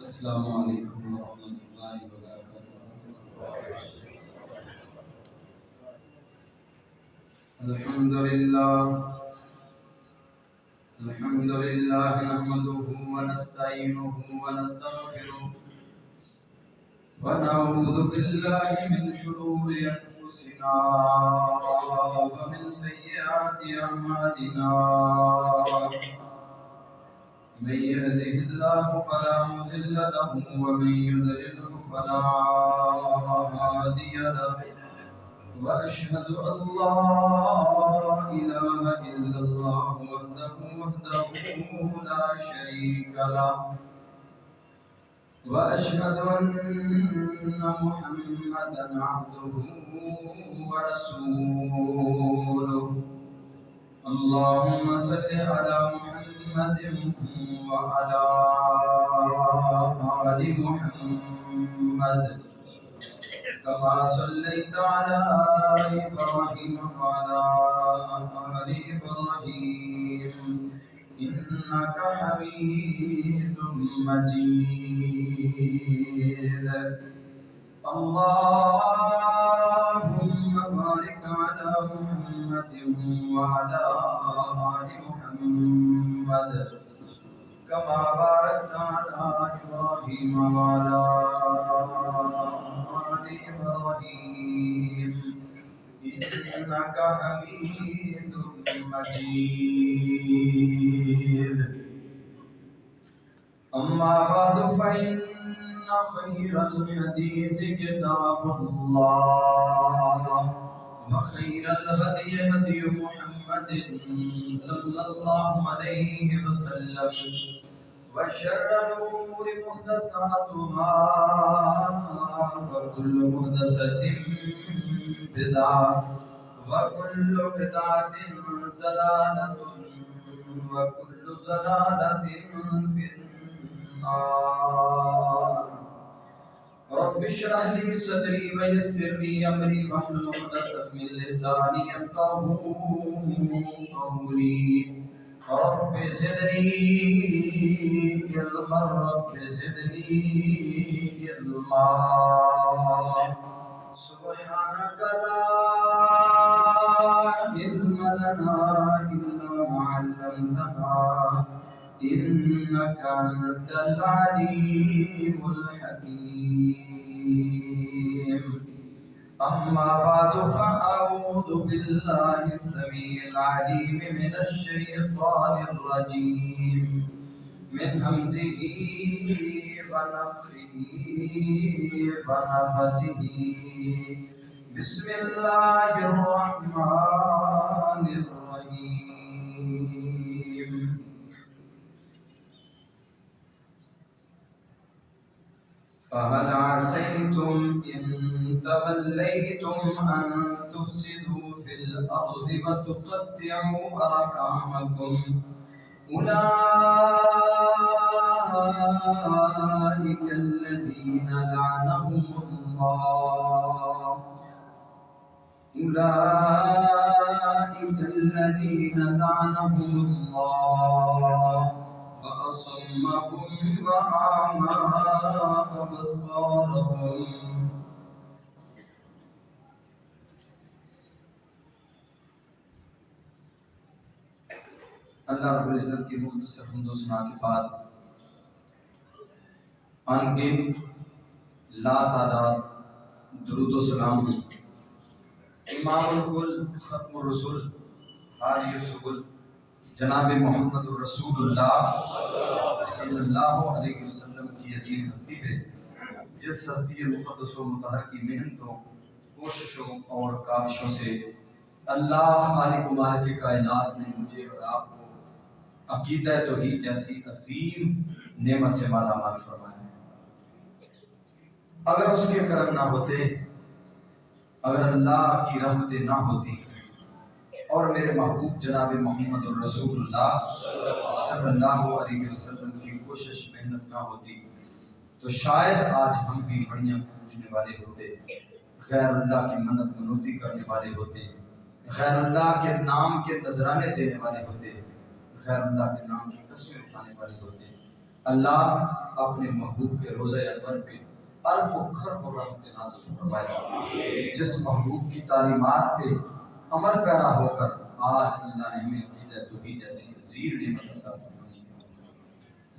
السلام علیکم ورحمۃ اللہ وبرکاتہ۔ الحمد للہ نحمده ونستعینه ونستغفره ونعوذ باللہ من شرور انفسنا ومن سیئات اعمالنا، من يهده الله فلا مضل له ومن يضلله فلا هادي له، وأشهد أن لا إله إلا الله وحده لا شريك له، وأشهد أن محمدا عبده ورسوله. اللهم صل على محمد وعلى آل محمد كما صليت على إبراهيم وعلى آل إبراهيم إنك حميد مجيد. اللهم بارك على محمد وعلى آل محمد كما باركت على إبراهيم وعلى آل إبراهيم إنك حميد مجيد. أما بعد فإن خير الحديث كتاب الله، وخير الهدي هدي محمد صلى الله عليه وسلم، وشر الأمور محدثاتها، وكل محدثة بدعة، وكل بدعة ضلالة، وكل ضلالة في النار. رب اشرح لي صدري ويسر لي أمري واحلل عقدة من لساني يفقهوا قولي. رب زدني علما، رب زدني علما. سبحانك لا علم لنا إلا ما علمتنا إنك أنت العليم الحكيم. أما بعد فأعوذ بالله السميع العليم من الشيطان الرجيم، من همزه ونفخه ونفسه. بسم الله الرحمن الرحيم. فهل عسيتم إن توليتم أن تفسدوا في الأرض وتقطعوا أرحامكم؟ أولئك الذين لعنهم الله فأصمهم وأعمى أبصارهم. اللہ رب العزت کی مختصر حمد و ثنا کے بعد ان گنت لا تعداد درود و سلام امام الکل ختم الرسول حادی السبل جناب محمد رسول اللہ صلی اللہ علیہ وسلم کی عظیم ہستی پہ، جس ہستی مقدس و مطہر کی محنتوں، کوششوں اور کاوشوں سے اللہ خالق و مالک کائنات نے مجھے اور آپ کو عقیدہ توحید جیسی عظیم نعمت سے مالا مال فرمایا ہے۔ اگر اس کے کرم نہ ہوتے، اگر اللہ کی رحمتیں نہ ہوتی اور میرے محبوب جناب محمد رسول اللہ صلی اللہ علیہ وسلم کی کوشش محنت نہ ہوتی، تو شاید آج ہم بھی بڑیاں پوجنے والے ہوتے، غیر اللہ کی منت منوتی کرنے والے ہوتے، غیر اللہ کے نام کے نذرانے دینے والے ہوتے، غیر اللہ کے نام کی قسمیں اٹھانے والے ہوتے۔ اللہ اپنے محبوب کے روزہ انور پہ ارب و خرب و رحمت نازل فرمائے۔ جس محبوب کی تعلیمات پہ عمل پیرا ہو کر آج اللہ نے ہمیں عقیدہ توحید جیسی عظیم نعمت عطا فرمائی۔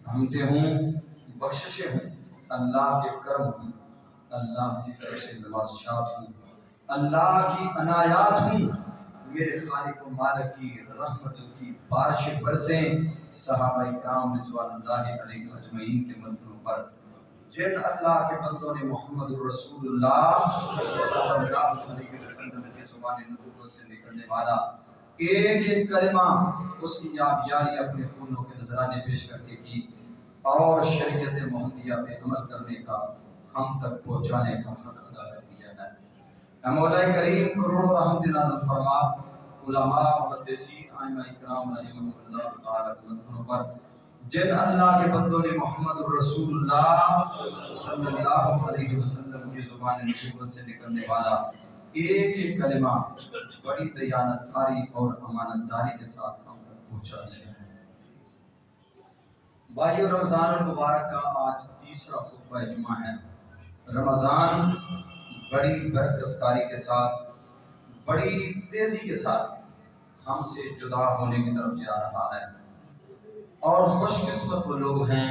رحمتیں ہوں، بخششیں ہوں، اللہ کے کرم ہوں، اللہ کی طرف سے نوازشات ہوں، اللہ کی عنایات ہوں، میرے خالق و مالک کی رحمتوں کی بارشیں برسیں صحابہ کرام رضوان اللہ علیہم اجمعین کے منزلوں پر، جن اللہ کے بندوں نے محمد رسول اللہ صلی اللہ علیہ وسلم کی زبان نبوت سے نکلنے والا ایک ایک کلمہ اس کی یادگاری اپنے خونوں کے نذرانے پیش کر کے کی اور شریعت محمدیہ پہ عمل کرنے کا ہم تک پہنچانے کا حق ادا کر دیا ہے۔ اے مولا کریم کروڑوں رحمت نازل فرما علماء محدثین ائمہ کرام رحمۃ اللہ تعالی کے منزلوں پر، جن اللہ کے بندوں نے محمد رسول اللہ صلی اللہ علیہ وسلم کی زبان نبوت سے نکلنے والا ایک ایک کلمہ بڑی دیانتداری اور امانت داری کے ساتھ ہم تک پہنچا دیا ہے۔ بھائیو، رمضان المبارک کا آج تیسرا خطبہ جمعہ ہے۔ رمضان بڑی برق رفتاری کے ساتھ، بڑی تیزی کے ساتھ ہم سے جدا ہونے کی طرف جا رہا ہے، اور خوش قسمت وہ لوگ ہیں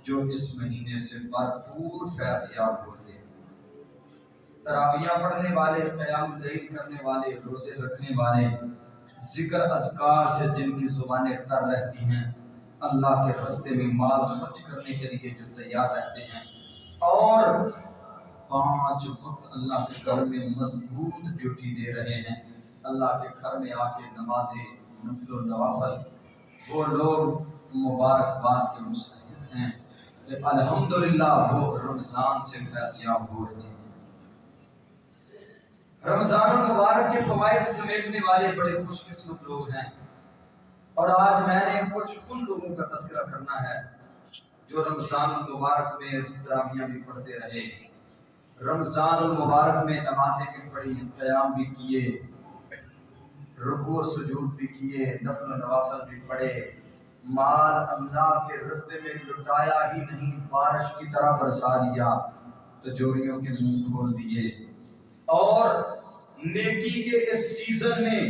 جو اس مہینے سے بھرپور فیض یاب ہوتے ہیں۔ تراویح پڑھنے والے، قیام اللیل کرنے والے، روزے رکھنے والے، ذکر اذکار سے جن کی زبانیں تر رہتی ہیں، اللہ کے راستے میں مال خرچ کرنے کے لیے جو تیار رہتے ہیں، اور 5 وقت اللہ کے گھر میں مضبوط ڈیوٹی دے رہے ہیں، اللہ کے گھر میں آ کے نمازیں نفل و نوافل، وہ لوگ مبارکباد کے مستحق ہیں۔ الحمدللہ وہ رمضان سے فیض یاب ہو رہے ہیں۔ رمضان المبارک کے فوائد سمیٹنے والے بڑے خوش قسمت لوگ ہیں، اور آج میں نے کچھ ان لوگوں کا تذکرہ کرنا ہے جو رمضان المبارک میں تراویح بھی پڑھتے رہے، رمضان المبارک میں نمازیں بھی پڑھی، قیام بھی کیے، رکوع سجود بھی کیے، نفل و نوافل بھی پڑھے، مال اللہ کے راستے میں لٹایا ہی نہیں، بارش کی طرح برسا دیا، تجوریوں کے منہ کھول دیے، اور نیکی کے اس سیزن میں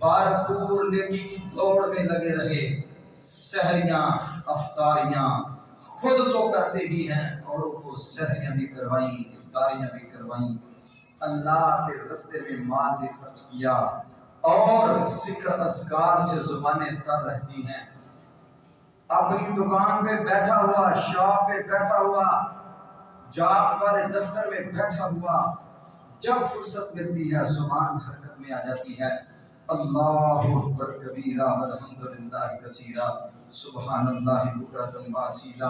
بھرپور نیکی کی دوڑ میں لگے رہے، سحریاں افطاریاں خود تو کرتے ہی ہیں، اوروں کو سحریاں بھی کروائیں، افطاریاں بھی کروائیں، اللہ کے راستے میں مال بھی خرچ کیا، اور ذکر اذکار سے زبانیں تر رہتی ہیں۔ اپنی دکان پہ بیٹھا ہوا، شاپ پہ بیٹھا ہوا، جاب والے دفتر میں بیٹھا ہوا، جب فرصت ملتی ہے زبان حرکت میں آ جاتی ہے، اللہ اکبر کبیرہ والحمدللہ کثیرہ سبحان اللہ بکرۃ واصیلا،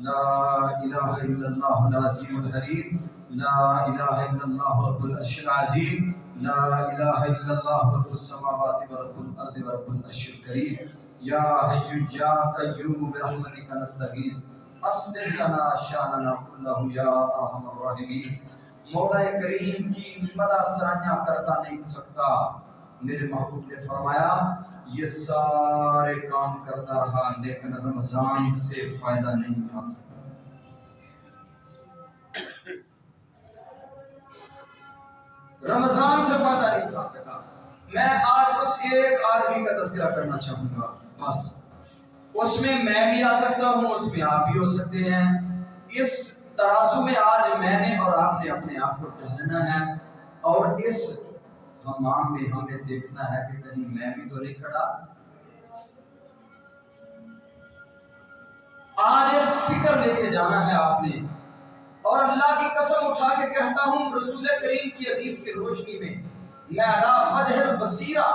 لا الہ الا اللہ العظیم الحلیم، لا الہ الا اللہ رب العرش العظیم، لا الہ الا اللہ رب السماوات ورب الارض ورب العرش الکریم، یا حی یا قیوم برحمتک نستغیث اصلح لنا شاننا کلہ یا ارحم الراحمین۔ مولا کریم کی مدح ثناء کرتا نہیں تھکتا، میرے محبوب نے فرمایا یہ سارے کام کرتا رہا لیکن رمضان سے فائدہ نہیں اٹھا سکا۔ رمضان سے فائدہ نہیں اٹھا سکا۔ میں آج اس ایک آدمی کا تذکرہ کرنا چاہوں گا، بس اس میں بھی آ سکتا ہوں، اس میں آپ بھی ہو سکتے ہیں۔ اس ترازو میں آج میں نے اور آپ نے اپنے آپ کو ڈھالنا ہے، اور اس ہمام میں ہمیں دیکھنا ہے کہ کہیں میں بھی تو نہیں کھڑا۔ آج ایک فکر لے کے جانا ہے آپ نے، اور اللہ کی قسم اٹھا کے کہتا ہوں رسول کریم کی حدیث کی روشنی میں میں علی وجہ البصیرہ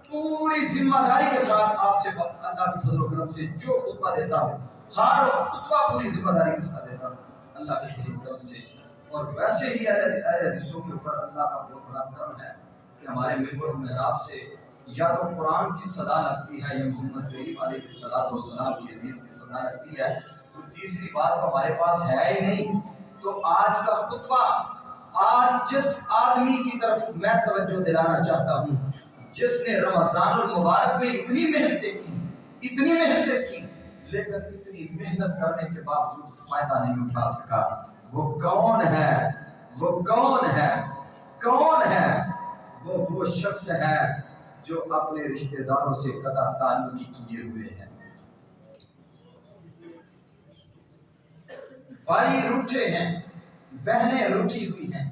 پوری ذمہ داری کے ساتھ آپ سے اللہ کی فضل و کرم سے جو خطبہ دیتا ہوں، ہر خطبہ پوری ذمہ داری کے ساتھ دیتا ہوں اللہ کی فضل و کرم سے۔ اور ویسے ہی اہل حدیثوں کے اوپر اللہ کا بہت بڑا کرم ہے کہ ہمارے ممبر و محراب سے یا تو قرآن کی صدا لگتی ہے یا محمد کریم علیہ السلام کی حدیث کی صدا لگتی ہے، تو تیسری بات ہمارے پاس ہے ہی نہیں۔ تو آج کا خطبہ، آج جس آدمی کی طرف میں توجہ دلانا چاہتا ہوں، جس نے رمضان المبارک میں اتنی محنتیں کی، لیکن اتنی محنت کرنے کے باوجود فائدہ نہیں اٹھا سکا۔ وہ کون ہے؟ وہ کون ہے؟ کون ہے؟ وہ شخص ہے جو اپنے رشتہ داروں سے قطع تعلق کیے ہوئے ہیں۔ بھائی روٹھے ہیں، بہنیں روٹھی ہوئی ہیں،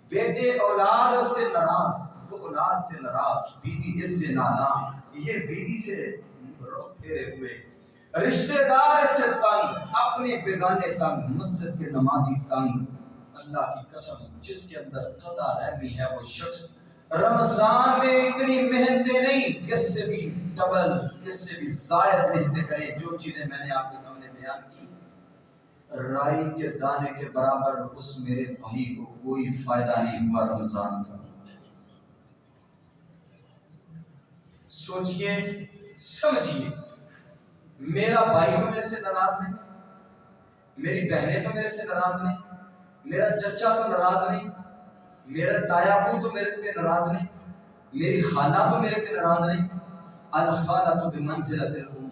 بیٹے اولاد سے ناراض، وہ اولاد سے ناراض، بیوی اس سے نانا، یہ بیوی سے رخ پھیرے ہوئے، رشتہ دار سے تنگ، اپنے بیگانے تنگ، مسجد کے نمازی تنگ۔ اللہ کی قسم جس کے اندر قطع رحمی ہے وہ شخص رمضان میں اتنی محنتیں نہیں، اس سے بھی ڈبل، اس سے بھی زائد محنتیں کرے۔ جو چیزیں میں نے آپ کے سامنے بیان کی، رائی کے دانے کے برابر اس میرے بھائی کو کوئی فائدہ نہیں ہوا رمضان کا۔ سوچئے، سمجھئے، میرا بھائی تو میرے سے ناراض نہیں، میری بہنیں تو میرے سے ناراض نہیں، میرا چچا تو ناراض نہیں، میرا تایا ابو تو میرے پہ ناراض نہیں، میری خالہ تو میرے پہ ناراض نہیں۔ الخالہ بمنزلۃ الام،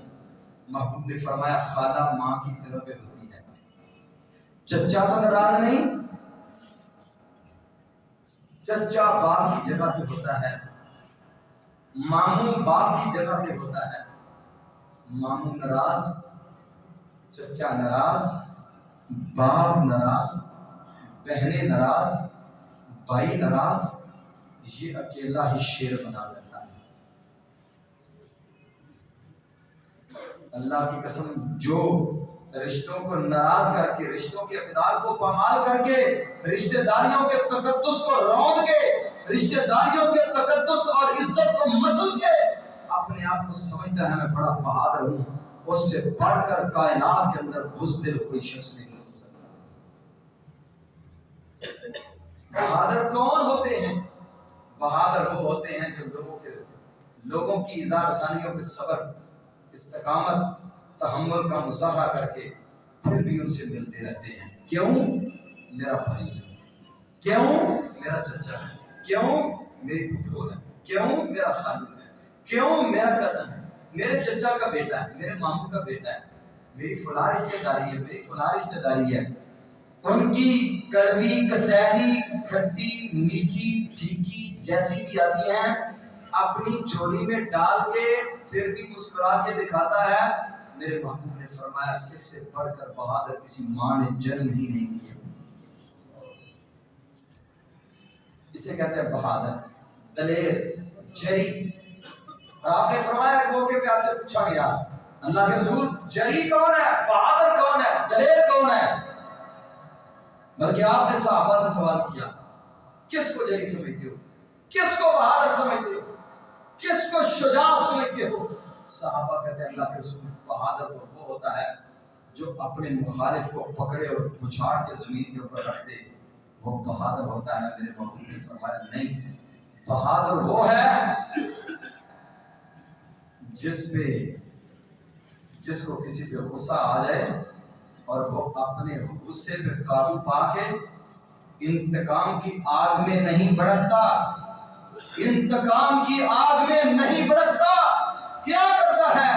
محبوب نے فرمایا خالہ ماں کی جگہ پہ ہوتی ہے۔ چچا تو ناراض نہیں، چچا باپ کی جگہ پہ ہوتا ہے، ماموں باپ کی جگہ پہ ہوتا ہے۔ ماموں ناراض، چچا ناراض، باپ ناراض، بہنیں ناراض، بھائی ناراض، یہ اکیلا ہی شیر بنا لیتا ہے۔ اللہ کی قسم جو رشتوں کو ناراض کر کے، رشتوں کے اقدار کو پامال کر کے، رشتہ داریوں کے تقدس کو روند کے، رشتہ داریوں کے تقدس اور عزت کو مسل کے اپنے آپ کو سمجھتا ہے میں بڑا بہادر ہوں، اس سے بڑھ کر کائنات کے اندر بزدل کوئی شخص نہیں ہو سکتا۔ بہادر کون ہوتے ہیں؟ بہادر وہ ہوتے ہیں جو لوگوں کی ایذا رسانیوں پہ صبر، استقامت، تحمل کا مظاہرہ کر کے پھر بھی ان سے ملتے رہتے ہیں۔ کیوں؟ میرا بھائی ہے، کیوں؟ میرا چچا ہے، کیوں؟ میری پھوپھو ہے، کیوں؟ میرا خالو ہے، کیوں؟ میرا کزن ہے، میرے چچا کا بیٹا ہے، میرے ماموں کا بیٹا ہے، میری فلاں رشتہ داری ہے، میری فلاں رشتہ داری ہے۔ ان کی کڑوی، کسیلی، کھٹی، میٹھی، پھیکی جیسی بھی آتی ہیں، اپنی جھولی میں ڈال کے پھر بھی مسکرا کے دکھاتا ہے۔ میرے محبوب نے فرمایا اس سے بڑھ کر بہادر کسی ماں نے جنم ہی نہیں کیا۔ اسے کہتے ہیں بہادر، دلیر، جری۔ اور آپ نے فرمایا ایک موقع پہ آپ سے پوچھا گیا اللہ کے رسول جری کون ہے، بہادر کون ہے، دلیر کون ہے؟ بلکہ آپ نے صحابہ سے سوال کیا کس کو جری سمجھتے ہو، کس کو بہادر سمجھتے ہو، کس کو شجاع سمجھتے ہو؟ صحابہ کہتے ہیں اللہ کے رسول بہادر تو وہ ہوتا ہے جو اپنے مخالف کو پکڑے اور اچھاڑ کے زمین کے اوپر رکھ دے، وہ بہادر ہوتا ہے۔ میرے محبوب نے فرمایا نہیں، بہادر وہ ہے جس کو کسی پہ غصہ آ جائے اور وہ اپنے غصے پہ قابو پا کے انتقام کی آگ میں نہیں بھڑکتا، انتقام کی آگ میں نہیں بھڑکتا۔ کیا کرتا ہے؟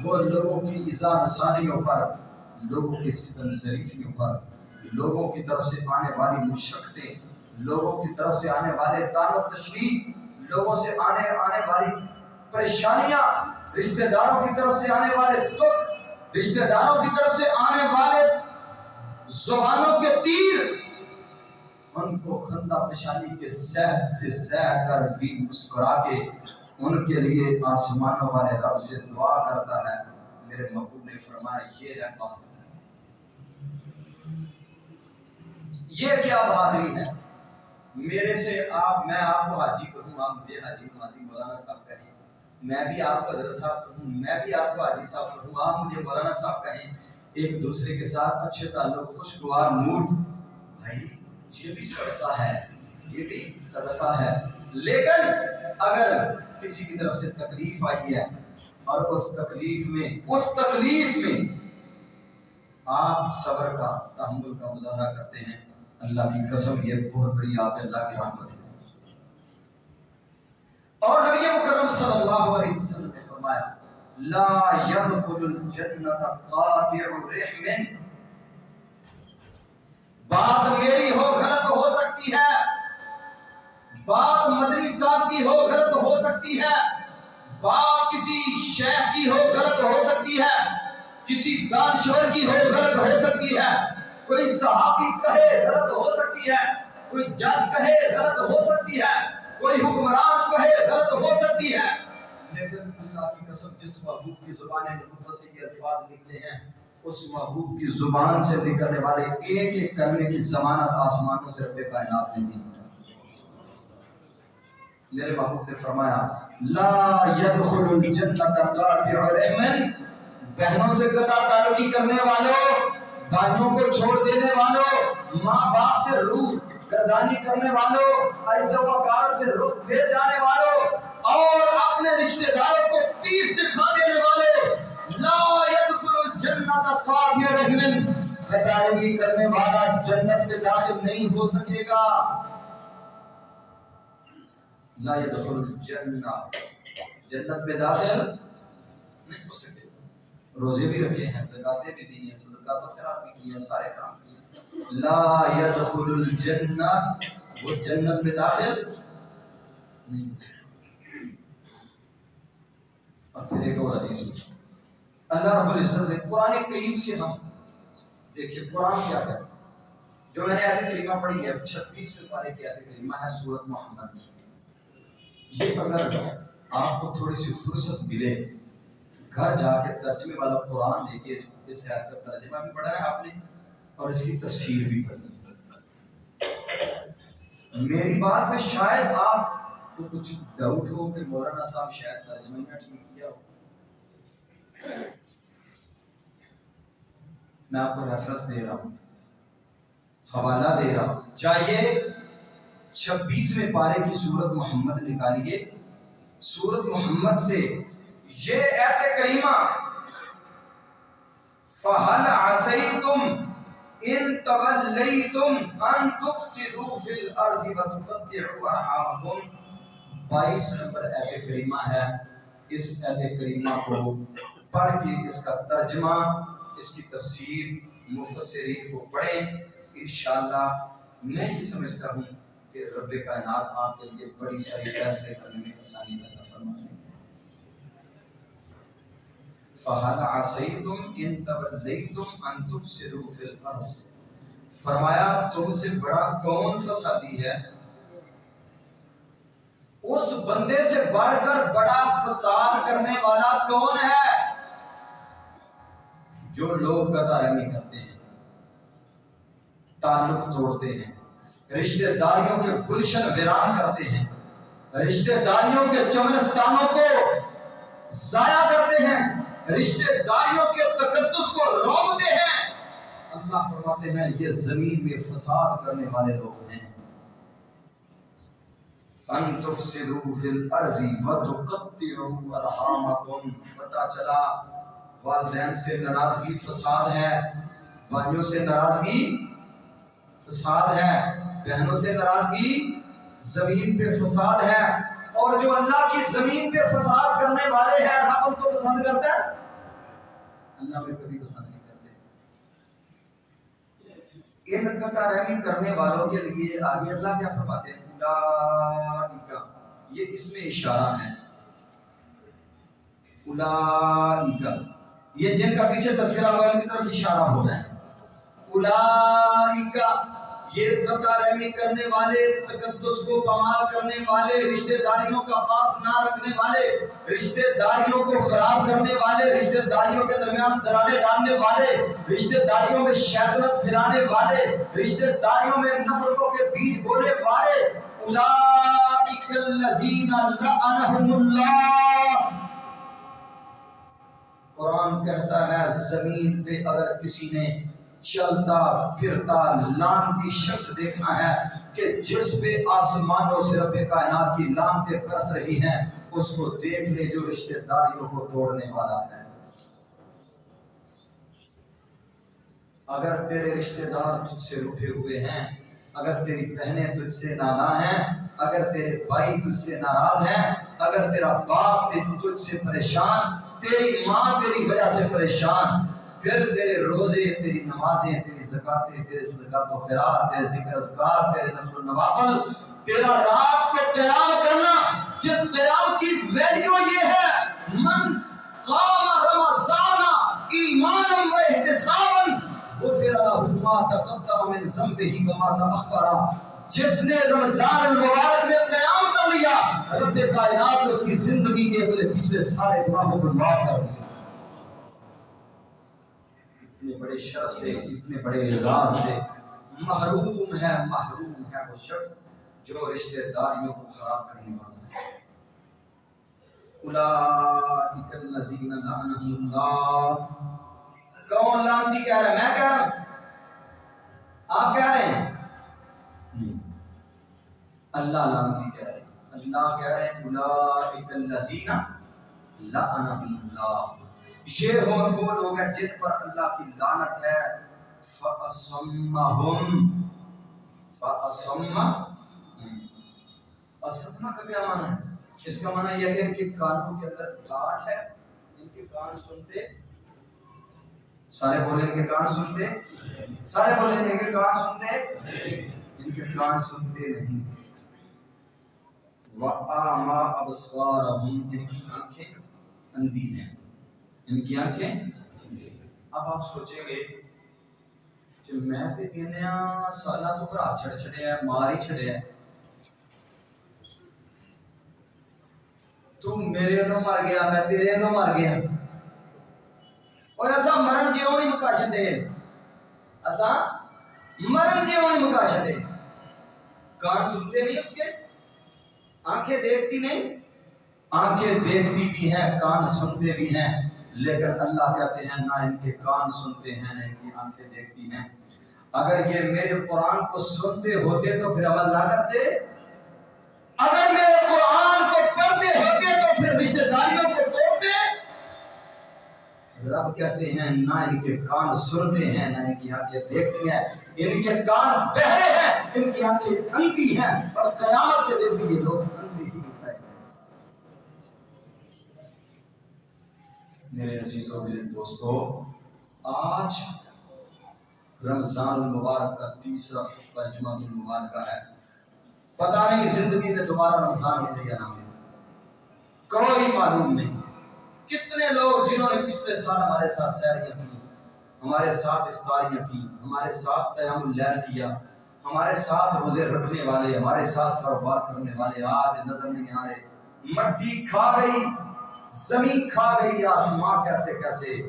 وہ لوگوں کی ایذا رسانیوں پر، لوگوں کی ستم ظریفیوں پر، لوگوں کی طرف سے آنے والی مشقتیں، لوگوں کی طرف سے آنے والے طعن و تشویق، لوگوں سے آنے والی پریشانیاں، رشتہ داروں کی طرف سے آنے والے دکھ، رشتہ داروں کی طرف سے آنے والے زبانوں کے تیر، ان کو خندہ پیشانی کے سہ سے سہ کر بھی مسکرا کے ان کے لیے آسمانوں والے رب سے دعا کرتا ہے۔ میرے محبوب نے فرمایا یہ ہے بہادری۔ یہ کیا بہادری ہے؟ میرے سے میں آپ کو حاجی کہوں، آپ مجھے حاجی نمازی مولانا صاحب کہیں، میں بھی آپ کو حضرت صاحب کہوں، میں بھی آپ کو حاجی صاحب کہوں، آپ مجھے مولانا صاحب کہیں، ایک دوسرے کے ساتھ اچھے تعلق، خوشگوار موڈ، بھائی یہ بھی صدقہ ہے، یہ بھی صدقہ ہے۔ لیکن اگر کسی کی طرف سے تکلیف آئی ہے اور اس تکلیف میں آپ صبر کا، تحمل کا مظاہرہ کرتے ہیں، اللہ کی قسم یہ بہت بڑی آپ اللہ کی رحمت ہے۔ اور نبی مکرم صلی اللہ علیہ وسلم نے فرمایا لا يدخل الجنة قاطع رحم. بات میری ہو غلط ہو سکتی ہے، بات مدنی صاحب کی ہو غلط ہو سکتی ہے، بات کسی شیخ کی ہو غلط ہو سکتی ہے، کسی دانشور کی ہو غلط ہو سکتی ہے، کوئی صحافی کہے غلط ہو سکتی ہے، کوئی جج کہے غلط ہو سکتی ہے، کوئی حکمران کہے غلط ہو سکتی ہے، لیکن اللہ کی قسم جس محبوب کی زبان نبوت سے یہ الفاظ نکلے ہیں اس محبوب کی زبان سے نکلنے والے ایک ایک کلمے کی ضمانت آسمانوں سے رب کائنات نے دی. میرے محبوب نے فرمایا لا يدخل الجنة قاطع رحم. بہنوں سے قطع تعلقی کرنے والوں، بھائیوں کو چھوڑ دینے والوں، ماں باپ سے روح گردانی کرنے والوں، عزت و وقار سے رخ پھیر جانے والوں اور اپنے رشتہ داروں کو پیٹھ دکھا دینے والے، لا يدخل الجنة قاطع رحم. قطعی کرنے والا جنت میں داخل نہیں ہو سکے گا. لا يدخل الجنہ، جنت میں داخل نہیں ہو سکے. روزے بھی رکھے ہیں، زکاتیں بھی دی ہیں، صدقات و خیرات بھی کی ہیں، سارے کام کیے. لا يدخل الجنہ، وہ جنت میں داخل نہیں ہو سکے. اور پھر ایک اور حدیث اللہ رب العزت نے قرآن کریم سے، ہم دیکھیں قرآن کیا ہے. جو میں نے آیت کریمہ پڑھی ہے 26ویں پارے کی آیت کریمہ ہے سورۃ محمد. یہ اگر آپ کو تھوڑی سی فرصت ملے گھر جا کے ترجمے والا قرآن لے کے اس آیت کا ترجمہ بھی پڑھا ہے آپ نے اور اس کی تفسیر بھی پڑھی. میری بات میں شاید آپ کو کچھ ڈاؤٹ ہو کہ مولانا صاحب شاید ترجمہ نہ ٹھیک کیا ہو. میں آپ کو ریفرنس دے رہا ہوں، حوالہ دے رہا ہوں. چاہیے 26ویں پارے کی سورت محمد نکالیے. سورت محمد سے یہ آیت کریمہ فَهَلْ عَسَيْتُمْ إِن تَوَلَّيْتُمْ أَن تُفْسِدُوا فِي الْأَرْضِ وَتُقَطِّعُوا أَرْحَامَكُمْ 22 نمبر آیت کریمہ ہے. اس آیت کریمہ کو پڑھ کے اس کا ترجمہ، اس کی تفسیر مفسرین کو پڑھیں. انشاءاللہ میں یہ سمجھتا ہوں کہ رب کائنات آپ کے لیے بڑی ساری فیصلے کرنے میں آسانی پیدا فرمائے. فَهَلْ عَسَيْتُمْ إِن تَوَلَّيْتُمْ أَن تُفْسِدُوا فِي الْأَرْضِ. فرمایا تم سے بڑا کون فسادی ہے؟ اس بندے سے بڑھ کر بڑا فساد کرنے والا کون ہے؟ جو لوگ قطع رحمی کرتے ہیں، تعلق توڑتے ہیں، رشتہ داریوں کے گلشن ویران کرتے ہیں، رشتہ داریوں کے چمنستانوں کو ضائع کرتے ہیں، رشتہ داریوں کے تقدس کو روکتے ہیں. اللہ فرماتے ہیں یہ زمین میں فساد کرنے والے لوگ ہیں. ان تفسدوا فی الارض وتقطعوا ارحامکم. پتہ چلا والدین سے ناراضگی فساد ہے، بھائیوں سے ناراضگی فساد ہے، بہنوں سے ناراضگی زمین پہ فساد ہے. اور جو اللہ کی زمین پہ فساد کرنے والے ہیں رب ان کو پسند کرتا ہے؟ اللہ میں کبھی پسند نہیں کرتے. ان قطع رحمی کرنے والوں کے لیے آگے اللہ کیا فرماتے ہیں؟ اولئک، یہ اس میں اشارہ ہے. اولئک یہ جن کا پیچھے تذکرہ ہوا ان کی طرف اشارہ ہو رہا ہے. اولئک یہ قطع رحمی کرنے والے، تقدس کو پامال کرنے والے، رشتہ داریوں کا پاس نہ رکھنے والے، رشتہ داریوں کو خراب کرنے والے، رشتہ داریوں کے درمیان دراڑیں ڈالنے والے، رشتہ داریوں میں شیطنت پھیلانے والے، رشتہ داریوں میں نفرتوں کے بیج بونے والے. اولئک الذین لعنہم اللہ. قرآن کہتا ہے زمین پہ اگر کسی نے چلتا پھرتا لعنتی شخص دیکھنا ہے کہ جس پہ آسمانوں سے رب کائنات کی لعنتیں برس رہی ہیں، اس کو دیکھ لے جو رشتہ داریوں کو توڑنے والا ہے. اگر تیرے رشتہ دار تجھ سے روٹھے ہوئے ہیں، اگر تیری بہنیں تجھ سے ناراض ہیں، اگر تیرے بھائی تجھ سے ناراض ہیں، اگر تیرا باپ تجھ سے پریشان، تیری ماں تیری وجہ سے پریشان، پھر تیرے روزے، تیری نمازیں، تیری زکاتیں، تیرے صدقات و خیرات، تیرے ذکر اذکار، تیرے نفل و نوافل، تیرا رات کو قیام کرنا، جس قیام کی ویلیو یہ ہے من قام رمضان ایمانا و احتسابا غفر له ما تقدم من ذنبه وما تأخر، جس نے رمضان المبارک میں قیام کر لیا، رب کائنات نے اس کی زندگی کے اگلے پچھلے سارے گناہوں کو معاف کر دیا۔ اتنے بڑے شرف سے، اتنے بڑے اعزاز سے محروم ہے وہ شخص جو رشتہ داریوں کو خراب کرنے والا ہے۔ اولئک الذین لعنہم اللہ، کون لعنتی کہہ رہا ہے؟ میں کہہ رہا ہوں، آپ کہہ رہے ہیں؟ اللہ لعنتی کہہ رہے ہیں، اللہ کہہ رہے ہیں اولئک الذین لعنہم اللہ، یہ وہ لوگ ہیں جن پر اللہ کی لعنت ہے۔ اسما کا کیا معنی ہے؟ اس کا معنی یہ ہے کہ ان کے کانوں کے اندر گاٹھ ہے، ان کے کان سنتے، سارے بولے ان کے کان سنتے، سارے بولے ان کے کان سنتے، ان کے کان سنتے نہیں۔ وَأَعْمَى أَبْصَارَهُمْ، ان کی آنکھیں اندھی ہیں، ان کی آنکھیں۔ اب آپ سوچیں گے کہ میں تے کہنیا سالا تو بھرا چھڑ چھڑے ہیں، مار ہی چھڑے ہیں، تو میرے نو مر گیا، میں تیرے نو مر گیا، اور ایسا مرن جیوں نہیں مکا چھڑے، ایسا مرن جیوں نہیں مکا چھڑے۔ کان سنتے نہیں اس کے، آنکھیں دیکھتی نہیں، آنکھیں دیکھتی بھی ہیں، کان سنتے بھی ہیں، لیکن اللہ کہتے ہیں نہ ان کے کان سنتے ہیں نہ ان کی آنکھیں دیکھتی ہیں۔ اگر یہ میرے قرآن کو سنتے ہوتے تو پھر عمل نہ کرتے، اگر میرے قرآن کو پڑھتے ہوتے تو پھر رشتہ داریوں کو توڑتے۔ رب کہتے ہیں نہ ان کے کان سنتے ہیں نہ ان کی آنکھیں دیکھتی ہیں، ان کے کان بہرے ہیں، ان کی آنکھیں اندھی ہیں، اور قیامت کے دن بھی یہ لوگ اندھے ہی بتائے گئے۔ میرے عزیزوں، میرے دوستو، آج رمضان المبارک کا تیسرا خطبہ جمعہ المبارکہ ہے۔ پتہ نہیں زندگی میں دوبارہ رمضان ملے یا نہ ملے، کوئی معلوم نہیں۔ کتنے لوگ جنہوں نے پچھلے سال ہمارے ساتھ سحریاں کی، ہمارے ساتھ افطاریاں کی، ہمارے ساتھ قیام اللیل کیا، ہمارے ساتھ روزے رکھنے والے، ہمارے ساتھ کاروبار کرنے والے آج نظر نہیں آ رہے۔ مٹی کھا گئی، زمین کھا گئی، آسمان کیسے کیسے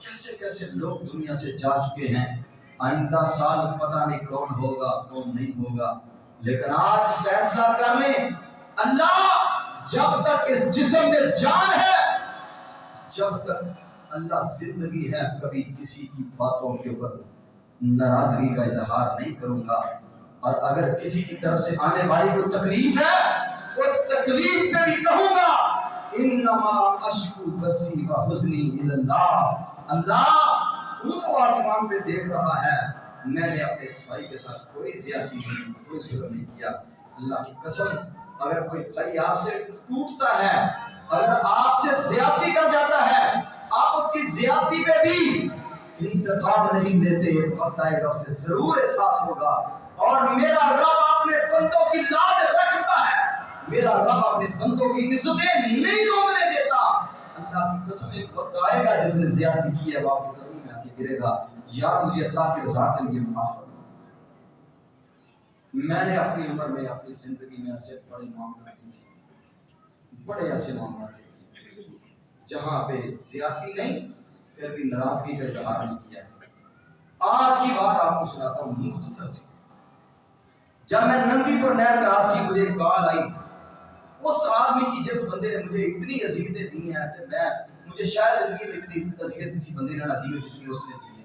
کیسے کیسے لوگ دنیا سے جا چکے ہیں۔ آئندہ سال پتہ نہیں کون ہوگا کون نہیں ہوگا، لیکن آج فیصلہ کر لیں، اللہ جب تک اس جسم میں جان ہے، جب تک اللہ زندگی ہے، کبھی کسی کی باتوں کے اوپر ناراضگی کا اظہار نہیں کروں گا، اور اگر کسی کی طرف سے آنے والی کوئی تکلیف ہے اس تکلیف پہ بھی کہوں گا انما اشکو بثی و حزنی الی اللہ، اللہ تو آسمان پہ دیکھ رہا ہے، میں نے اپنے اس بھائی کے ساتھ کوئی زیادتی نہیں، کوئی ظلم نہیں کیا۔ اللہ کی قسم، اگر کوئی بھائی آپ سے ٹوٹتا ہے، اگر آپ سے زیادتی کر جاتا ہے، آپ اس کی زیادتی پہ بھی انتقام نہیں لیتے، ایک وقت آئے گا اسے ضرور احساس ہوگا۔ اور میرا رب اپنے بندوں کی لاج رکھتا ہے، میرا رب اپنے بندوں کی عزتیں نہیں روکنے دیتا۔ اللہ کی قسم، ایک وقت آئے گا جس نے زیادتی کی ہے وہ آپ کے قدموں میں آ کے گرے گا، یار مجھے اللہ کی رضا کے لیے معاف کرو۔ میں نے اپنی عمر میں، اپنی زندگی میں ایسے بڑے معاملات دیکھے، بڑے ایسے معاملات دیکھے جہاں پہ زیادتی نہیں پھر بھی ناراضگی کا اظہار نہیں کیا ہے۔ آج کی بات آپ کو سناتا ہوں مختصر سی۔ جب میں نندی پور نہر کراس کی، مجھے ایک کال آئی اس آدمی کی جس بندے نے مجھے اتنی اذیتیں دی ہیں کہ مجھے شاید زندگی میں اتنی اذیت کسی بندے نے نہ دی ہو جتنی اس نے دی ہے۔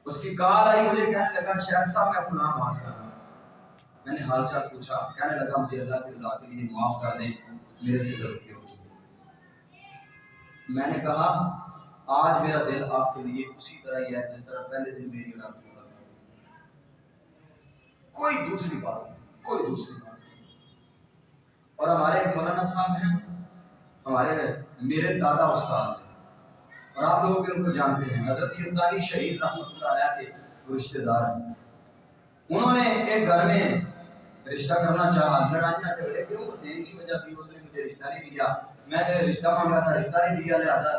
اس کی کال آئی، مجھے کہنے لگا شیخ صاحب میں فلاں بات کر رہا ہوں۔ میں نے حال چال پوچھا، کہنے لگا مجھے اللہ کی رضا کے لیے معاف کر دیں، میرے سے غلطی ہو گئی۔ میں نے کہا آج میرا دل آپ کے لیے اسی طرح ہی ہے جس طرح پہلے دن میری رات کو تھا، کوئی دوسری بات نہیں، کوئی دوسری بات نہیں۔ اور ہمارے ایک مولانا صاحب ہیں، میرے دادا استاد اور آپ لوگ بھی ان کو جانتے ہیں، حضرت یزدانی شہید رحمۃ اللہ علیہ کے وہ رشتے دار ہیں۔ انہوں نے ایک گھر میں رشتہ کرنا چاہا، لڑائیاں جھگڑے کیوں ہوتے ہیں، اسی وجہ سے اس نے مجھے رشتہ نہیں دیا، میں نے رشتہ مانگا تھا رشتہ نہیں دیا، لہٰذا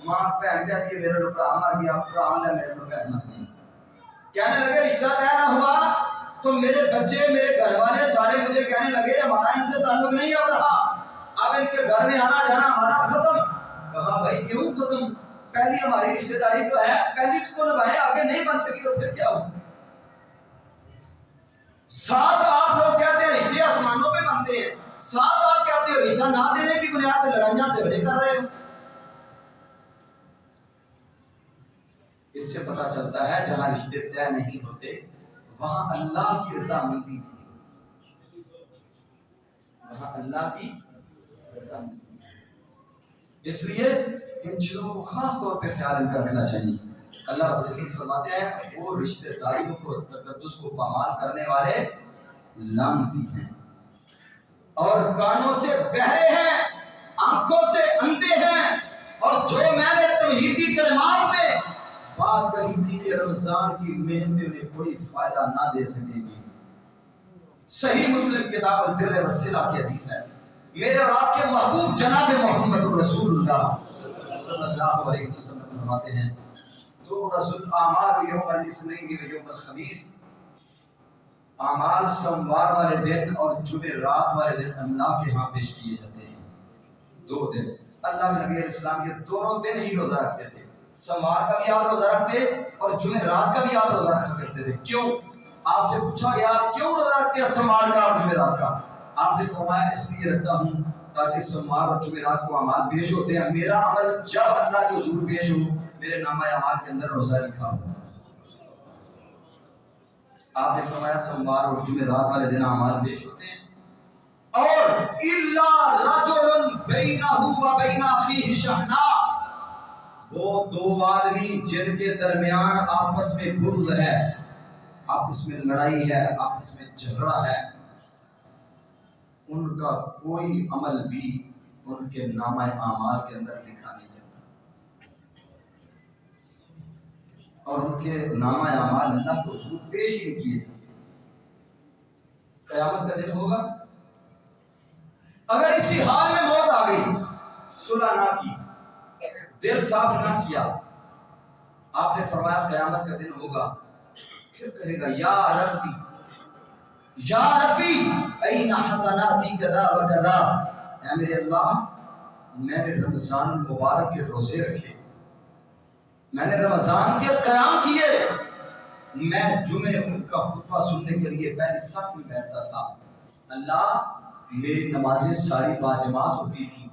ماں بہن کہتی ہے میرے لوگ مر گیا، قرآن ہے میرے لوگ بہن نہیں۔ کہنے لگے رشتہ طے نہ ہوا تو میرے بچے میرے گھر والے سارے مجھے کہنے لگے ہمارا ان سے تعلق نہیں اب رہا، اب ان کے گھر میں آنا جانا ہمارا ختم۔ کہا بھائی کیوں ختم؟ پہلی ہماری رشتہ داری تو ہے، پہلی کو نبھائے، آگے نہیں بن سکی تو پھر کیا ہو؟ ساتھ آپ لوگ کہتے ہیں رشتے آسمانوں پہ بنتے ہیں، ساتھ آپ کہتے ہو رشتہ نہ دینے کی بنیاد پہ لڑائیاں جھگڑے کر رہے ہو۔ اس سے پتہ چلتا ہے جہاں رشتے طے نہیں ہوتے وہاں اللہ کی رضامندی نہیں، وہاں اللہ کی رضامندی نہیں۔ اس لیے ان چیزوں کو خاص طور پہ خیال رکھنا چاہیے۔ اللہ رب العزت فرماتے ہیں وہ رشتے داریوں کو تقدس کو پامال کرنے والے لعنتی ہیں، اور کانوں سے بہرے ہیں، آنکھوں سے اندھے ہیں، اور جو میں نے تمہیدی کلمات میں بات کہی تھی کہ رمضان کی محنتیں انہیں کوئی فائدہ نہ دے سکیں گی۔ صحیح مسلم کتاب البر والصلہ کی حدیث ہے، میرے اور آپ کے محبوب جناب محمد رسول اللہ صلی اللہ علیہ وسلم فرماتے ہیں تو رسول اعمال یوم الاثنین و یوم الخمیس، اعمال سوموار والے دن اور جمعرات والے دن اللہ کے ہاں پیش کیے جاتے ہیں۔ دو دن اللہ کے نبی علیہ السلام کے دونوں دن ہی روزہ رکھتے تھے، سوموار کا بھی آپ روزہ رکھتے اور جمعرات کا بھی آپ روزہ رکھا کرتے تھے۔ کیوں؟ آپ سے پوچھا گیا کیوں روزہ رکھتے ہیں سوموار کا اور جمعرات کا؟ آپ نے فرمایا اس لیے رکھتا ہوں تاکہ سوموار اور جمعرات کو اعمال پیش ہوتے ہیں، میرا عمل جب اللہ کے حضور پیش ہو میرے نامہ اعمال کے اندر روزہ لکھا ہو۔ آپ نے فرمایا سوموار اور جمعرات والے دن اعمال پیش ہوتے ہیں، اور الا رجل بینہ و بین اخیہ شحناء، وہ دو آدمی جن کے درمیان آپس میں بغض ہے، آپس میں لڑائی ہے، آپس میں جھگڑا ہے، ان کا کوئی عمل بھی ان کے نامہ اعمال کے اندر لکھا نہیں جاتا، اور ان کے نامہ اعمال اللہ کو حضور پیش ہی کیے جاتے۔ قیامت کا دن ہوگا، اگر اسی حال میں موت آ گئی، صلح نہ کی، دل صاف نہ کیا، آپ نے فرمایا قیامت کا دن ہوگا، پھر کہے گا یا ربی یا ربی این حسناتی کذا و کذا، اے میرے اللہ میں نے رمضان مبارک کے روزے رکھے، میں نے رمضان کے قیام کیے، میں جمعے کا خطبہ سننے کے لیے پہلے صف میں بیٹھتا تھا، اللہ میری نمازیں ساری باجماعت ہوتی تھی،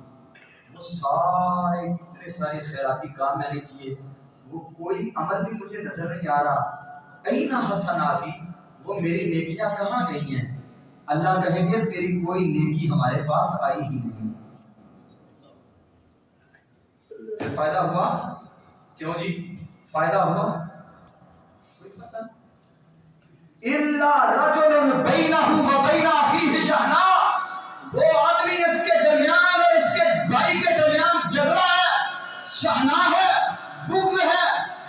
وہ سارے اتنے سارے خیراتی کام میں نے کیے، وہ کوئی عمل بھی مجھے نظر نہیں آ رہا، این حسناتی، وہ میری نیکیاں کہاں گئی ہیں؟ اللہ کہیں گے تیری کوئی نیکی ہمارے پاس آئی ہی نہیں۔ فائدہ ہوا؟ کیوں جی فائدہ ہوا؟ کوئی فائدہ نہیں۔ الا رجل بینہ و بین اخیہ شحناء، وہ آدمی اس کے درمیان اور اس کے بھائی کے درمیان جھگڑا ہے، شحناء ہے، بغض ہے،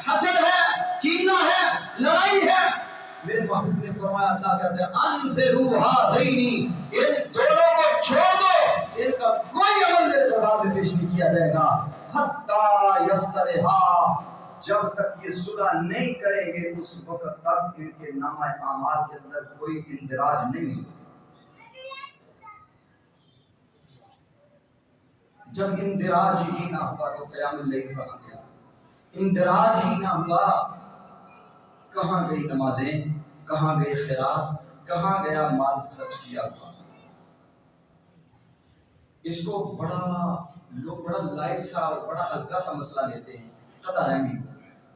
حسد ہے، کینہ ہے، لڑائی ہے۔ میرے محبوب نے فرمایا اللہ کہتے ہیں انظروا ھذین، ان دونوں کو چھوڑ دو، ان کا کوئی عمل میرے دربار میں پیش نہیں کیا جائے گا حتی یصطلحا، جب تک یہ صلح نہیں کریں گے اس وقت تک ان کے نامہ اعمال کے اندر کوئی اندراج نہیں ہوگا۔ جب اندراج ہی نہ ہوا تو قیام اللیل کہاں گیا؟ اندراج ہی نہ ہوا، کہاں گئی نمازیں، کہاں گئے خیرات، کہاں گیا مال خرچ کیا ہوا؟ اس کو لوگ بڑا لائٹ سا اور بڑا ہلکا سا مسئلہ لیتے ہیں، قطع رحمی،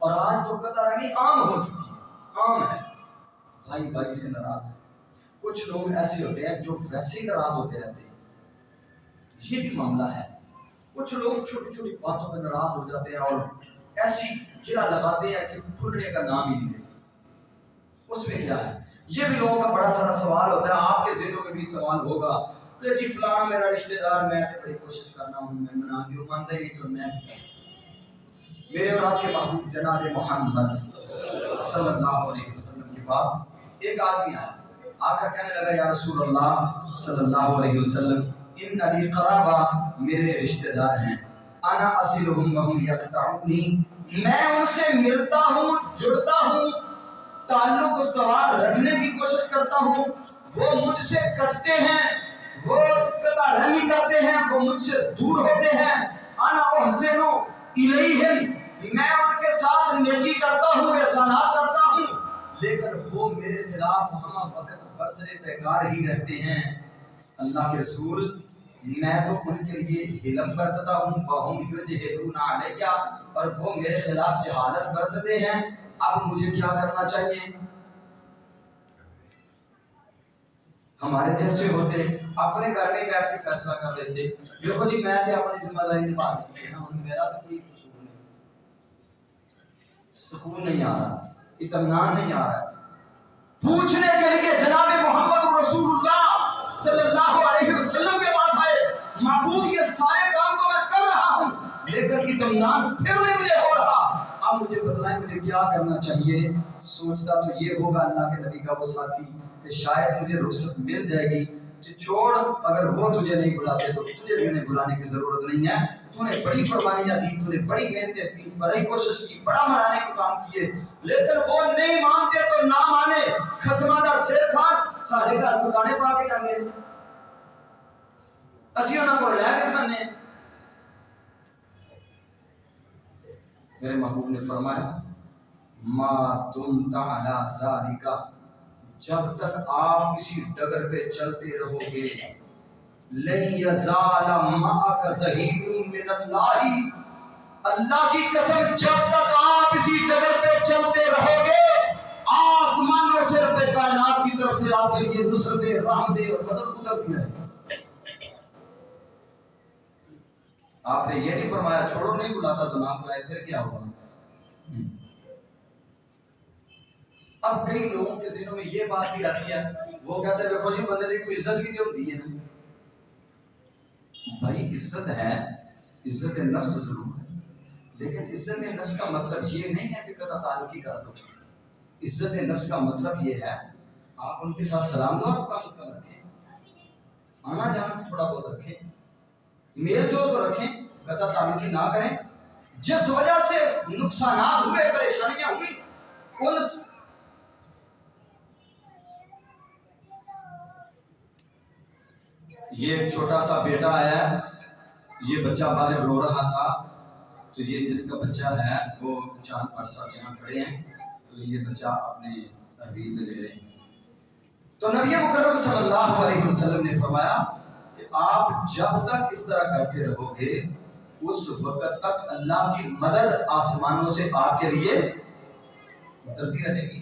اور آج تو قطع رحمی عام ہو چکی ہے، عام ہے، بھائی بھائی سے ناراض ہے۔ کچھ لوگ ایسے ہوتے ہیں جو ویسے ہی ناراض ہوتے رہتے ہیں، یہ بھی معاملہ ہے۔ کچھ لوگ چھوٹی چھوٹی باتوں پہ ناراض ہو جاتے ہیں اور ایسی گرہ لگاتے ہیں کہ کھلنے کا نام ہی نہیں لیتے۔ اس میں کیا ہے؟ یہ بھی لوگوں کا بڑا سارا سوال ہوتا ہے، آپ کے ذہنوں میں بھی سوال ہوگا کہ تو جی فلانا میرا رشتہ دار، میں بڑی کوشش کرنا ہوں میں منا کے مانتا ہی نہیں تو میں میرے اور آپ کے محبوب جناب محمد صلی اللہ علیہ وسلم کے پاس ایک آدمی آیا، آ کر کہنے لگا یا رسول اللہ صلی اللہ علیہ وسلم ان علی قرابہ، میرے رشتہ دار ہیں، انا اصلهم وهم یقطعونی، میں ان سے ملتا ہوں جڑتا ہوں، تعلق استوار رکھنے کی کوشش کرتا ہوں، وہ مجھ سے کٹتے ہیں، وہ قطع رحمی کرتے ہیں، وہ مجھ سے دور ہوتے ہیں، انا احسن الیہم، میں ان کے ساتھ نیکی کرتا ہوں، احسانات کرتا ہوں، لیکن وہ میرے خلاف ہمہ وقت برسر پیکار ہی رہتے ہیں۔ اللہ کے رسول میں تو ان کے لیے حلم برتتا ہوں، وہم یجہلون علیہ، اور وہ میرے خلاف جہالت برتتے ہیں، اب مجھے کیا کرنا چاہیے؟ ہمارے جیسے ہوتے اپنے گھر میں بیٹھ کے فیصلہ کر لیتے، دیکھو جی میں اپنی ذمہ داری نبھاتی ہوں، میرا تو کوئی قصور نہیں، سکون نہیں آ رہا، اطمینان نہیں آ رہا، پوچھنے کے لیے جناب محمد رسول اللہ صلی اللہ علیہ وسلم کے پاس آئے، محبوب یہ سارے کام تو میں کر رہا ہوں لیکن اطمینان پھر نہیں مجھے ہو رہا، اب مجھے بتلائیں مجھے کیا کرنا چاہیے؟ سوچتا تو یہ ہوگا اللہ کے نبی کا وہ ساتھی کہ شاید مجھے رخصت مل جائے گی کہ چھوڑ، اگر وہ تجھے نہیں بلاتے تو تجھے بھی انہیں بلانے کی ضرورت نہیں ہے، تو نے بڑی قربانیاں دی، تو نے بڑی محنتیں کی، بڑی کوشش کی، بڑا منانے کو کام کیے، لیکن وہ نہیں مانتے تو نہ مانے، خصمہ دا سر کھان سارے گھر کو دانے پا کے جانے، اسی انہاں کو لے کے کھانے۔ میرے محبوب نے فرمایا ما تم تعالی ذالک، جب تک آپ اسی ڈگر پہ چلتے رہو گے، لن یزال معک ظہیر من اللہ، اللہ کی قسم جب تک آپ اسی ڈگر پہ چلتے رہو گے آسمانوں سے رب کائنات کی طرف سے آپ کے لیے نصرت، رحمت اور مدد اترتی ہے۔ آپ نے یہ نہیں فرمایا چھوڑو نہیں بلاتا تو نہ بلائے، پھر کیا ہوگا؟ اب کئی لوگوں کے ذہنوں میں یہ بات بھی آتی ہے، وہ کہتے ہیں دیکھو جی بندے دی کوئی عزت بھی تو ہوتی ہے نا، بھائی عزت ہے، عزت نفس ضرور ہے، لیکن عزت نفس کا مطلب یہ نہیں ہے کہ قطع تعلقی کر دو، عزت نفس کا مطلب یہ ہے آپ ان کے ساتھ سلام دعا کا مسئلہ رکھیں، آنا جانا تھوڑا بہت رکھیں، میل جول تو رکھیں، قطع تعلقی نہ کریں۔ جس وجہ سے نقصانات ہوئے، پریشانیاں ہوئی، ان یہ ایک چھوٹا سا بیٹا ہے، یہ بچہ باہر رو رہا تھا، تو یہ جن کا بچہ ہے وہ چاند پر صاحب یہاں کھڑے ہیں، تو یہ بچہ اپنے تحویل میں لے رہے ہیں، تو نبی مکرم صلی اللہ علیہ وسلم نے فرمایا کہ آپ جب تک اس طرح کرتے رہو گے اس وقت تک اللہ کی مدد آسمانوں سے آپ کے لیے اترتی رہے گی۔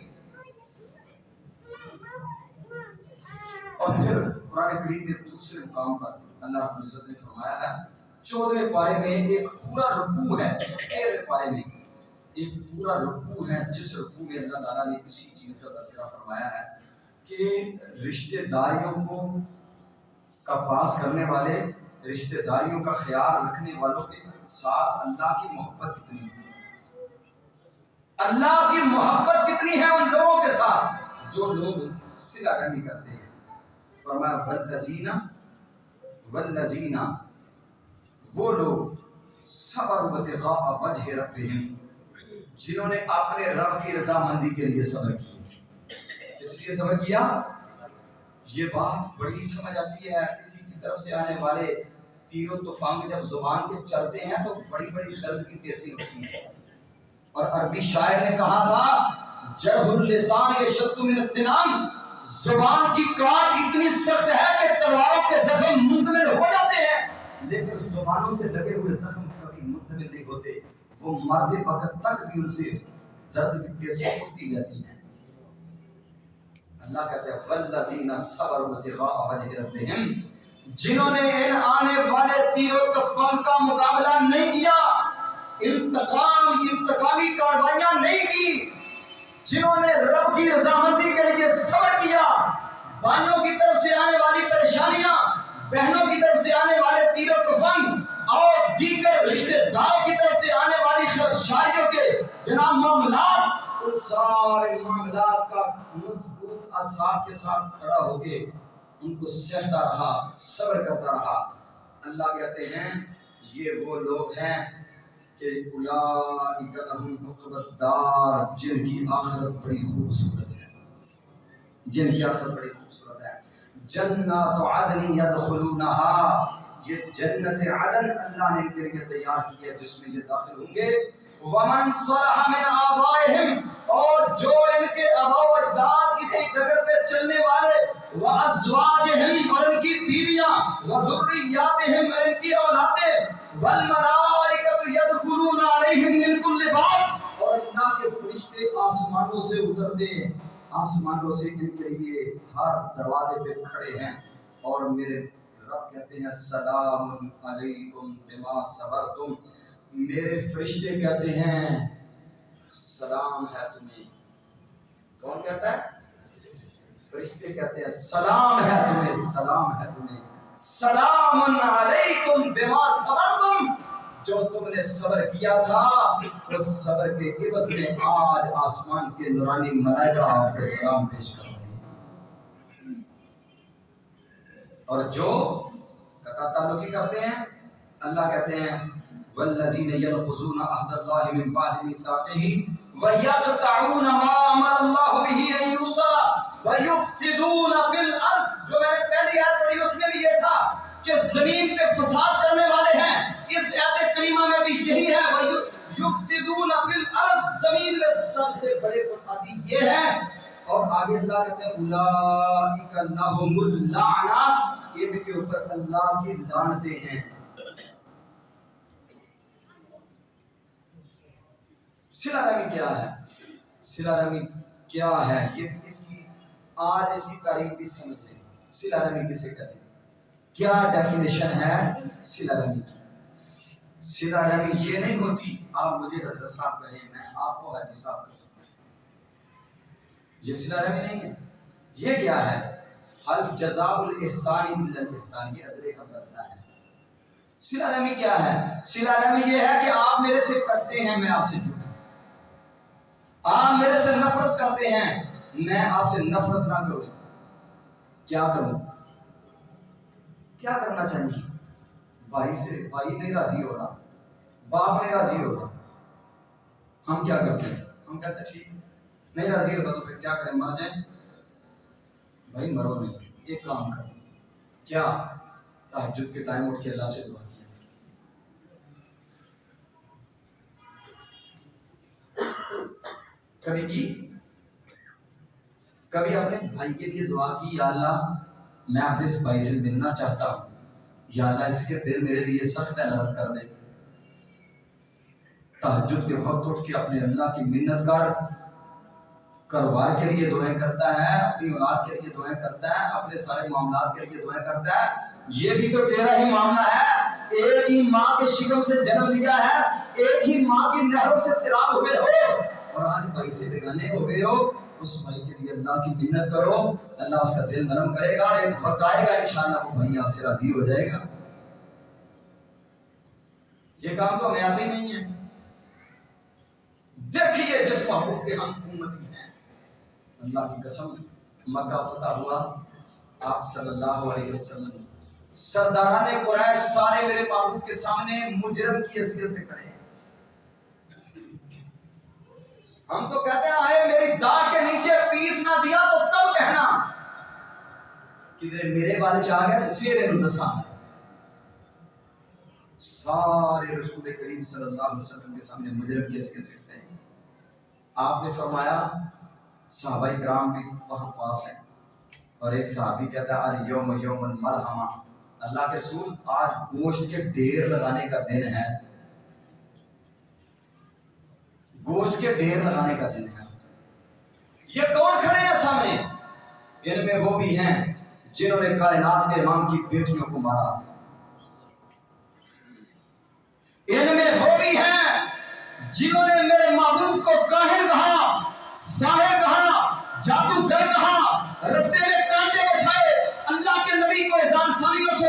اور پھر قرآن کریم کے دوسرے مقام پر اللہ رب العزت نے فرمایا ہے 14ویں پارے میں ایک پورا رکوع ہے، 13ویں پارے میں ایک پورا رکوع ہے، جس رکوع میں اللہ تعالیٰ نے اسی چیز کا تذکرہ فرمایا ہے کہ رشتہ داریوں کو کا پاس کرنے والے، رشتہ داریوں کا خیال رکھنے والوں کے ساتھ اللہ کی محبت کتنی ہے، اللہ کی محبت کتنی ہے ان لوگوں کے ساتھ جو لوگ صلہ رحمی کرتے ہیں۔ فرمایا والذین وہ لوگ صبروا ابتغاء وجہ ربہم، جنہوں نے اپنے رب کی رضامندی کے لیے صبر کیا۔ اس لیے صبر کیا، یہ بات بڑی سمجھ آتی ہے، کسی کی طرف سے آنے والے تیر و طوفان جب زبان پہ چلتے ہیں تو بڑی بڑی درد کی تیزی ہوتی ہے، اور عربی شاعر نے کہا تھا جرح اللسان یشد من السنام، زبان کی کاٹ اتنی سخت ہے کہ تلواروں کے زخم منتقل ہو جاتے ہیں، لیکن زبانوں سے لگے ہوئے زخم کبھی منتقل نہیں ہوتے، وہ مرتے وقت تک بھی ان سے درد کی تیزی ہوتی رہتی ہے۔ اللہ کہتے ہیں والذین صبروا ابتغاء وجہ ربہم، جنہوں نے ان آنے والے تیر و طوفان کا مقابلہ نہیں کیا، انتقامی کارروائیاں نہیں کی، جنہوں نے رب کی رضامندی کے لیے صبر کیا، بانیوں کی طرف سے آنے والی پریشانیاں بہنوں کی طرف سے آنے والے تیر و کفن اور دیگر رشتے داروں کی طرف سے آنے والی شادیوں کے جناب معاملات، ان سارے معاملات کا مضبوط اعصاب کے ساتھ کھڑا ہو کے ان کو سہتا رہا، صبر کرتا رہا۔ اللہ کہتے ہیں یہ وہ لوگ ہیں کہ اولئک لہم عقبی الدار، جن کی آخرت بڑی خوبصورت ہے، جن کی آخرت بڑی خوبصورت ہے۔ جنات عدن یدخلونها، یہ جنت عدن اللہ نے ان کے لیے تیار کی ہے جس میں یہ داخل ہوں گے۔ ومن صلح من آبائہم، اور جو ان کے آباء و اجداد اسی ڈگر پہ چلنے والے، وازواجہم، اور ان کی بیویاں، وذریاتہم، اور ان کی اولادیں، والملائکۃ یدخلون علیہم من کل باب، اور اللہ کے فرشتے آسمانوں سے اترتے ہیں، آسمانوں سے ان کے لیے ہر دروازے پہ کھڑے ہیں، اور میرے رب کہتے ہیں السلام علیکم بما صبرتم، میرے فرشتے کہتے ہیں سلام ہے تمہیں۔ کون کہتا ہے؟ فرشتے کہتے ہیں سلام ہے تمہیں، سلام ہے تمہیں، سلام علیکم بما صبرتم، جو تم نے صبر کیا تھا اس صبر کے عوض میں آج آسمان کے نورانی ملائکہ آپ کو سلام پیش کر رہے ہیں۔ اور جو قطع تعلقی کرتے ہیں، اللہ کہتے ہیں والذین ینقضون عہد اللہ من بعد میثاقہ ویقطعون ما امر اللہ بہ ان یوصل ویفسدون فی الارض، جو میں نے پہلی آیت پڑھی اس میں بھی یہ تھا کہ زمین پہ فساد کرنے والے ہیں، اس آیت کریمہ میں بھی یہی ہے ویفسدون فی الارض، زمین میں سب سے بڑے فسادی یہ ہیں۔ اور آگے اللہ کہتے ہیں اولئک لہم اللعنہ، ان کے اوپر اللہ کی لعنتیں ہیں۔ صلہ رحمی کیا ہے؟ صلہ رحمی کیا ہے؟ یہ اس کی آج اس کی تعریف بھی سمجھ لیں۔ صلہ رحمی کسے کہتے ہیں؟ کیا ڈیفینیشن ہے صلہ رحمی کی؟ صلہ رحمی یہ نہیں ہوتی آپ مجھے حضرت صاحب کہیں میں آپ کو حاجی صاحب کہوں، یہ صلہ رحمی نہیں ہے۔ یہ کیا ہے؟ ہل جزاء الاحسان الا الاحسان، یہ ادرے کا بدلہ ہے۔ صلہ رحمی کیا ہے؟ صلہ رحمی یہ ہے کہ آپ میرے سے کٹتے ہیں، میں آپ سے جڑوں، آپ میرے سے نفرت کرتے ہیں، میں آپ سے نفرت نہ کروں۔ کیا کروں؟ کیا کرنا چاہیے؟ بھائی سے بھائی نہیں راضی ہو رہا، باپ نہیں راضی ہو رہا، ہم کیا کرتے ہیں؟ ہم کہتے ہیں ٹھیک نہیں راضی ہوتا تو پھر کیا کریں؟ مر جائیں؟ بھائی مرو نہیں، ایک کام کرو، کیا تہجد کے ٹائم اٹھ کے اللہ سے دعا کیا، کبھی کی، کبھی اپنے بھائی کے لیے دعا کی یا اللہ میں اپنے اس بھائی سے ملنا چاہتا ہوں، یا اللہ اس کے دل میرے لیے سخت ہے، نرم کر دے۔ تہجد کے وقت اٹھ کے اپنے اللہ کی منت کر، کاروبار کے لیے دعائیں کرتا ہے، اپنی اولاد کے لیے دعائیں کرتا ہے، اپنے سارے معاملات کے لیے دعائیں کرتا ہے۔ یہ بھی تو تیرا ہی معاملہ ہے، ایک ہی ماں کے شکم سے جنم لیا ہے، ایک ہی ماں کی نہروں سے سیراب ہوئے ہو، اور آج بھائی سے بیگانے ہو گئے ہو۔ اس بھائی کے لیے اللہ کی منت کرو، اللہ اس کا دل نرم کرے گا، اور ایک وقت آئے گا انشاءاللہ وہ بھائی آپ سے راضی ہو جائے گا۔ یہ کام تو ہمیں آتے ہی نہیں ہے۔ دیکھیے جس محبوب کے ہم امتی ہیں، اللہ کی قسم مکہ فتح ہوا، آپ صلی اللہ علیہ وسلم سرداران قریش سارے میرے محبوب کے سامنے مجرم کی حیثیت سے کھڑے ہیں۔ ہم تو کہتے ہیں آئے میری داڑھ کے نیچے پیس نہ دیا تو تب کہنا کہ میرے والے چاہ گئے پھر انہوں دسانا۔ سارے رسول کریم صلی اللہ علیہ وسلم کے سامنے مجرم کی حیثیت سے کھڑے ہیں۔ آپ نے فرمایا، صحابہ کرام بھی وہاں پاس ہیں، اور ایک صحابی کہتا ہے الیوم یوم الملحمہ، اللہ کے رسول آج گوشت کے ڈھیر لگانے کا دن ہے، گوشت کے ڈھیر لگانے کا دن ہے۔ یہ کون کھڑے ہیں سامنے؟ ان میں وہ بھی ہیں جنہوں نے کائنات کے امام کی بیٹیوں کو مارا، ان میں وہ بھی ہیں جنہوں نے میرے محبوب کو کاہن کہا، ساحر کہا، جادوگر کہا، رستے میں کانٹے بچھائے، اللہ کے نبی کو احسان ثانیوں سے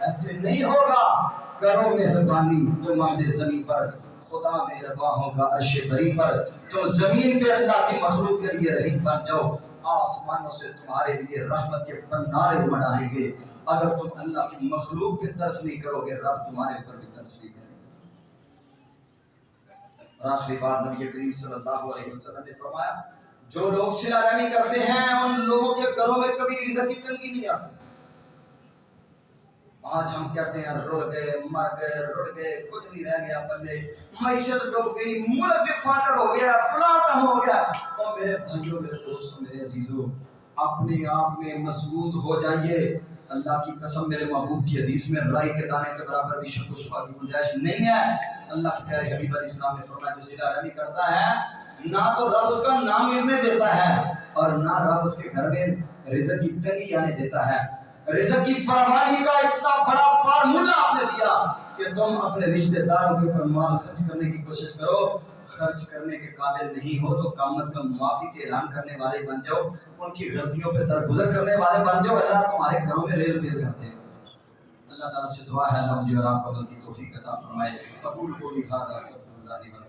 ایسے نہیں ہوگا، کرو مہربانی، تم اہل زمین پر خدا مہربان ہوگا عرش بری پر، تم زمین پہ اللہ کی مخلوق کے لیے رحیم بن جاؤ، آسمانوں سے تمہارے لیے رحمت کے بندارے منڈائیں گے۔ اگر تم اللہ کی مخلوق پہ ترس نہیں کرو گے، رب تمہارے اوپر بھی ترس نہیں کرے گا۔ اور آخری بات نبی کریم صلی اللہ علیہ وسلم نے فرمایا، جو لوگ صلہ رحمی کرتے ہیں ان لوگوں کے گھروں میں کبھی رزق کی تنگی نہیں آ سکتی۔ آج ہم کہتے ہیں رڑ گئے، مر گئے، رڑ گئے، کچھ نہیں رہ گیا پلے، معیشت ڈوب گئی، ملک بھی فاٹر ہو گیا، فلاں کم ہو گیا۔ اور میرے بھائیوں، میرے دوستوں، میرے عزیزوں، اپنے آپ میں مضبوط ہو جائیے۔ اللہ کی قسم، میرے محبوب کی حدیث میں رائی کے دانے کے برابر بھی شک و شبہ کی گنجائش نہیں ہے۔ اللہ کے پیارے حبیب علیہ السلام نے فرمایا، جو صلہ رحمی کرتا ہے نہ تو رب اس کا نام مٹنے دیتا ہے اور نہ رب اس کے گھر میں رزق کی تنگی آنے دیتا ہے۔ رزق کی فراوانی کا اتنا بڑا فارمولہ آپ نے دیا کہ تم اپنے رشتہ داروں کے اوپر مال خرچ کرنے کی کوشش کرو، خرچ کرنے کے قابل نہیں ہو تو کم از کم معافی کے اعلان کرنے والے بن جاؤ، ان کی غلطیوں پہ درگزر کرنے والے بن جاؤ۔ اللہ تمہارے گھروں میں ریل ویل کرتے ہیں۔ اللہ تعالیٰ سے دعا ہے اللہ مجھے اور آپ کو عمل کی توفیق عطا فرمائے۔ اقول قولی ھذا استغفر اللہ لی ولکم۔